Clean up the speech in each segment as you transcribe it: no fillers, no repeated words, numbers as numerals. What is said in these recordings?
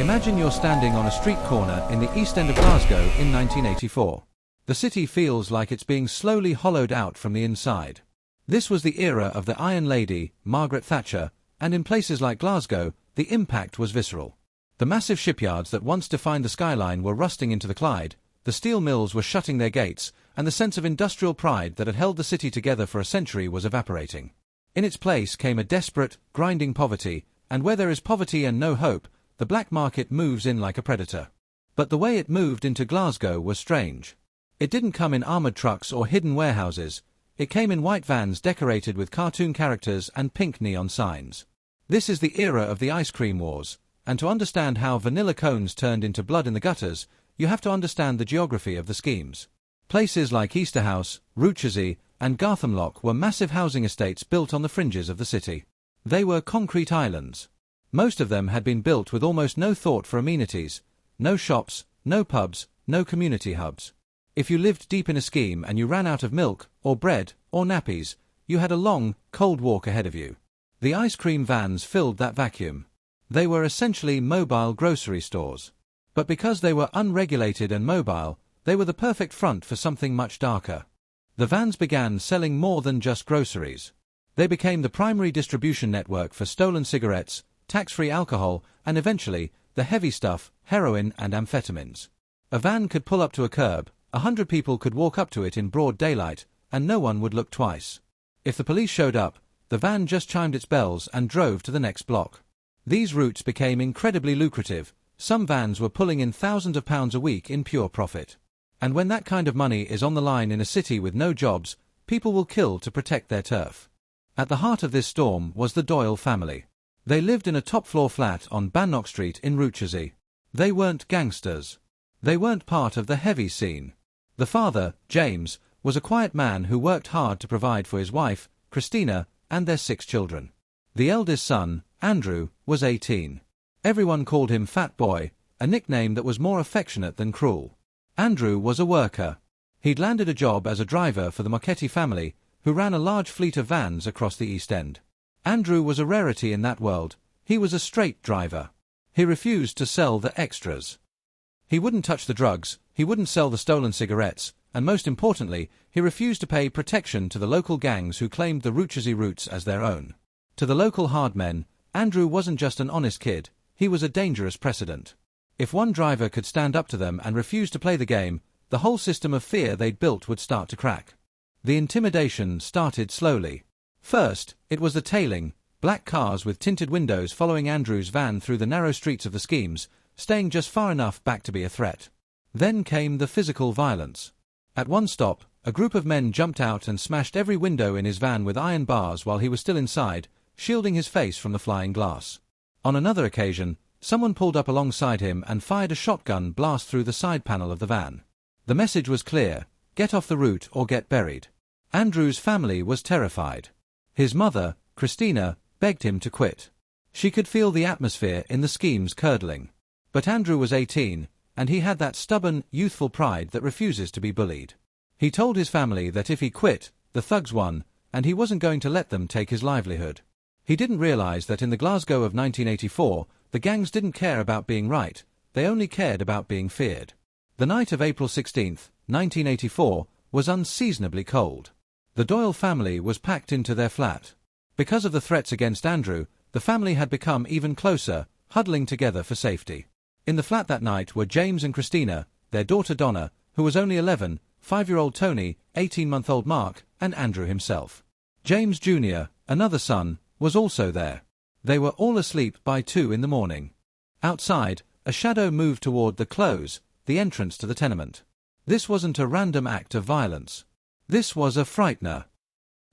Imagine you're standing on a street corner in the East End of Glasgow in 1984. The city feels like it's being slowly hollowed out from the inside. This was the era of the Iron Lady, Margaret Thatcher, and in places like Glasgow, the impact was visceral. The massive shipyards that once defined the skyline were rusting into the Clyde, the steel mills were shutting their gates, and the sense of industrial pride that had held the city together for a century was evaporating. In its place came a desperate, grinding poverty, and where there is poverty and no hope, the black market moves in like a predator. But the way it moved into Glasgow was strange. It didn't come in armored trucks or hidden warehouses. It came in white vans decorated with cartoon characters and pink neon signs. This is the era of the ice cream wars, and to understand how vanilla cones turned into blood in the gutters, you have to understand the geography of the schemes. Places like Easterhouse, Ruchesy, and Garthamlock were massive housing estates built on the fringes of the city. They were concrete islands. Most of them had been built with almost no thought for amenities, no shops, no pubs, no community hubs. If you lived deep in a scheme and you ran out of milk, or bread, or nappies, you had a long, cold walk ahead of you. The ice cream vans filled that vacuum. They were essentially mobile grocery stores. But because they were unregulated and mobile, they were the perfect front for something much darker. The vans began selling more than just groceries. They became the primary distribution network for stolen cigarettes, tax-free alcohol, and eventually, the heavy stuff, heroin and amphetamines. A van could pull up to a curb, 100 people could walk up to it in broad daylight, and no one would look twice. If the police showed up, the van just chimed its bells and drove to the next block. These routes became incredibly lucrative. Some vans were pulling in thousands of pounds a week in pure profit. And when that kind of money is on the line in a city with no jobs, people will kill to protect their turf. At the heart of this storm was the Doyle family. They lived in a top-floor flat on Bannock Street in Ruchesy. They weren't gangsters. They weren't part of the heavy scene. The father, James, was a quiet man who worked hard to provide for his wife, Christina, and their 6 children. The eldest son, Andrew, was 18. Everyone called him Fat Boy, a nickname that was more affectionate than cruel. Andrew was a worker. He'd landed a job as a driver for the Marchetti family, who ran a large fleet of vans across the East End. Andrew was a rarity in that world. He was a straight driver. He refused to sell the extras. He wouldn't touch the drugs, he wouldn't sell the stolen cigarettes, and most importantly, he refused to pay protection to the local gangs who claimed the Ruchesy routes as their own. To the local hard men, Andrew wasn't just an honest kid, he was a dangerous precedent. If one driver could stand up to them and refuse to play the game, the whole system of fear they'd built would start to crack. The intimidation started slowly. First, it was the tailing, black cars with tinted windows following Andrew's van through the narrow streets of the schemes, staying just far enough back to be a threat. Then came the physical violence. At one stop, a group of men jumped out and smashed every window in his van with iron bars while he was still inside, shielding his face from the flying glass. On another occasion, someone pulled up alongside him and fired a shotgun blast through the side panel of the van. The message was clear: get off the route or get buried. Andrew's family was terrified. His mother, Christina, begged him to quit. She could feel the atmosphere in the schemes curdling. But Andrew was 18, and he had that stubborn, youthful pride that refuses to be bullied. He told his family that if he quit, the thugs won, and he wasn't going to let them take his livelihood. He didn't realize that in the Glasgow of 1984, the gangs didn't care about being right, they only cared about being feared. The night of April 16, 1984, was unseasonably cold. The Doyle family was packed into their flat. Because of the threats against Andrew, the family had become even closer, huddling together for safety. In the flat that night were James and Christina, their daughter Donna, who was only 11, 5-year-old Tony, 18-month-old Mark, and Andrew himself. James Jr., another son, was also there. They were all asleep by 2 in the morning. Outside, a shadow moved toward the close, the entrance to the tenement. This wasn't a random act of violence. This was a frightener.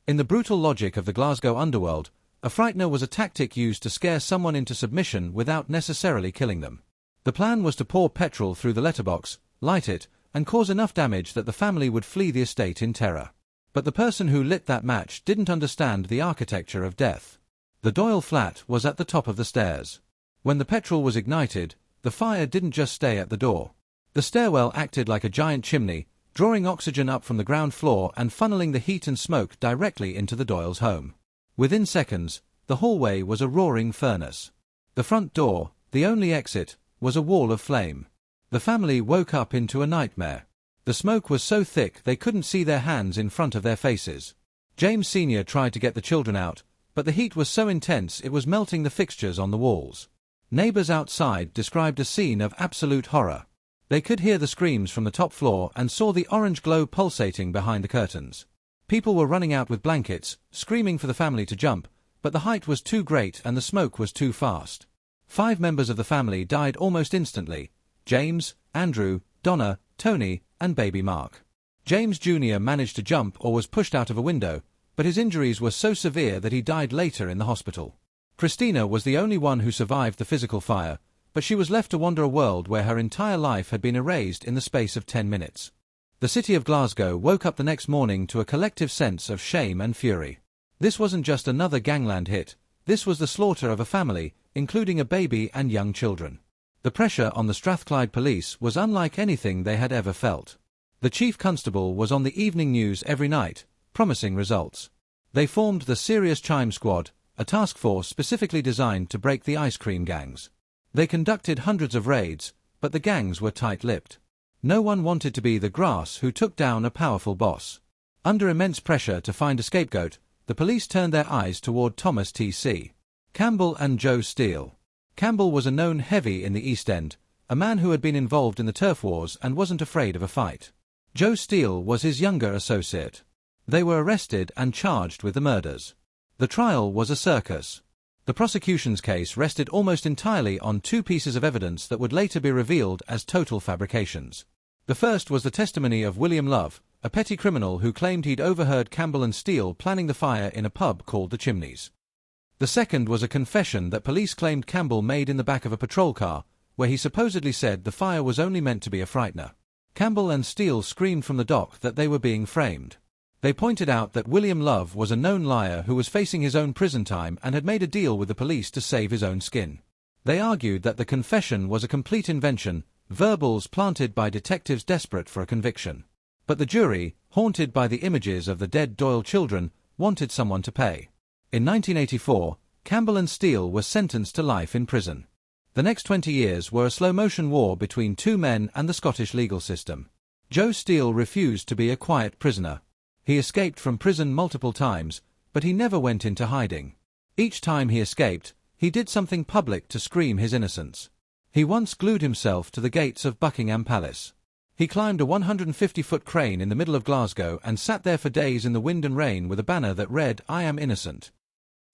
In the brutal logic of the Glasgow underworld, a frightener was a tactic used to scare someone into submission without necessarily killing them. The plan was to pour petrol through the letterbox, light it, and cause enough damage that the family would flee the estate in terror. But the person who lit that match didn't understand the architecture of death. The Doyle flat was at the top of the stairs. When the petrol was ignited, the fire didn't just stay at the door. The stairwell acted like a giant chimney, drawing oxygen up from the ground floor and funneling the heat and smoke directly into the Doyles' home. Within seconds, the hallway was a roaring furnace. The front door, the only exit, was a wall of flame. The family woke up into a nightmare. The smoke was so thick they couldn't see their hands in front of their faces. James Sr. tried to get the children out, but the heat was so intense it was melting the fixtures on the walls. Neighbors outside described a scene of absolute horror. They could hear the screams from the top floor and saw the orange glow pulsating behind the curtains. People were running out with blankets, screaming for the family to jump, but the height was too great and the smoke was too fast. 5 members of the family died almost instantly: James, Andrew, Donna, Tony, and baby Mark. James Jr. managed to jump or was pushed out of a window, but his injuries were so severe that he died later in the hospital. Christina was the only one who survived the physical fire, but she was left to wander a world where her entire life had been erased in the space of 10 minutes. The city of Glasgow woke up the next morning to a collective sense of shame and fury. This wasn't just another gangland hit, this was the slaughter of a family, including a baby and young children. The pressure on the Strathclyde police was unlike anything they had ever felt. The chief constable was on the evening news every night, promising results. They formed the serious Chimes Squad, a task force specifically designed to break the ice cream gangs. They conducted hundreds of raids, but the gangs were tight-lipped. No one wanted to be the grass who took down a powerful boss. Under immense pressure to find a scapegoat, the police turned their eyes toward Thomas T.C. Campbell and Joe Steele. Campbell was a known heavy in the East End, a man who had been involved in the turf wars and wasn't afraid of a fight. Joe Steele was his younger associate. They were arrested and charged with the murders. The trial was a circus. The prosecution's case rested almost entirely on 2 pieces of evidence that would later be revealed as total fabrications. The first was the testimony of William Love, a petty criminal who claimed he'd overheard Campbell and Steele planning the fire in a pub called the Chimneys. The second was a confession that police claimed Campbell made in the back of a patrol car, where he supposedly said the fire was only meant to be a frightener. Campbell and Steele screamed from the dock that they were being framed. They pointed out that William Love was a known liar who was facing his own prison time and had made a deal with the police to save his own skin. They argued that the confession was a complete invention, verbals planted by detectives desperate for a conviction. But the jury, haunted by the images of the dead Doyle children, wanted someone to pay. In 1984, Campbell and Steele were sentenced to life in prison. The next 20 years were a slow-motion war between 2 men and the Scottish legal system. Joe Steele refused to be a quiet prisoner. He escaped from prison multiple times, but he never went into hiding. Each time he escaped, he did something public to scream his innocence. He once glued himself to the gates of Buckingham Palace. He climbed a 150-foot crane in the middle of Glasgow and sat there for days in the wind and rain with a banner that read, "I am innocent."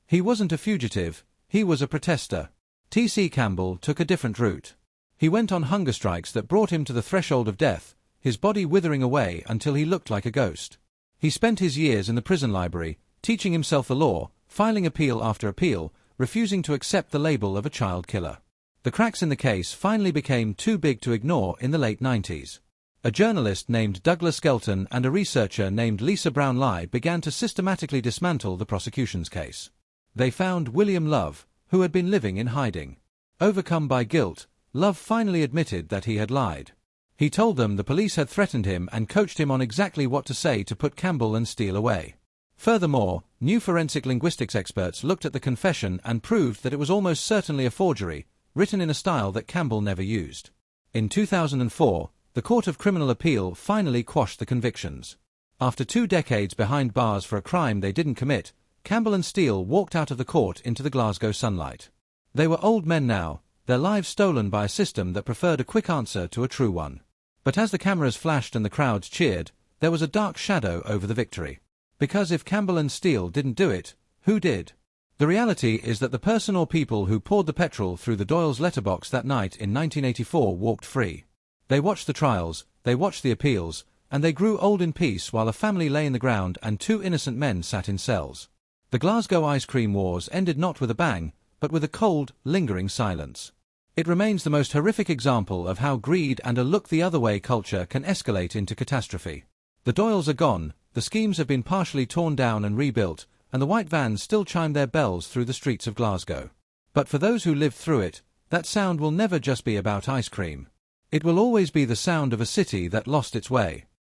He wasn't a fugitive, he was a protester. T.C. Campbell took a different route. He went on hunger strikes that brought him to the threshold of death, his body withering away until he looked like a ghost. He spent his years in the prison library, teaching himself the law, filing appeal after appeal, refusing to accept the label of a child killer. The cracks in the case finally became too big to ignore in the late 90s. A journalist named Douglas Skelton and a researcher named Lisa Brown-Lai began to systematically dismantle the prosecution's case. They found William Love, who had been living in hiding. Overcome by guilt, Love finally admitted that he had lied. He told them the police had threatened him and coached him on exactly what to say to put Campbell and Steele away. Furthermore, new forensic linguistics experts looked at the confession and proved that it was almost certainly a forgery, written in a style that Campbell never used. In 2004, the Court of Criminal Appeal finally quashed the convictions. After 2 decades behind bars for a crime they didn't commit, Campbell and Steele walked out of the court into the Glasgow sunlight. They were old men now, their lives stolen by a system that preferred a quick answer to a true one. But as the cameras flashed and the crowds cheered, there was a dark shadow over the victory. Because if Campbell and Steele didn't do it, who did? The reality is that the person or people who poured the petrol through the Doyle's letterbox that night in 1984 walked free. They watched the trials, they watched the appeals, and they grew old in peace while a family lay in the ground and 2 innocent men sat in cells. The Glasgow ice cream wars ended not with a bang, but with a cold, lingering silence. It remains the most horrific example of how greed and a look-the-other-way culture can escalate into catastrophe. The Doyles are gone, the schemes have been partially torn down and rebuilt, and the white vans still chime their bells through the streets of Glasgow. But for those who lived through it, that sound will never just be about ice cream. It will always be the sound of a city that lost its way.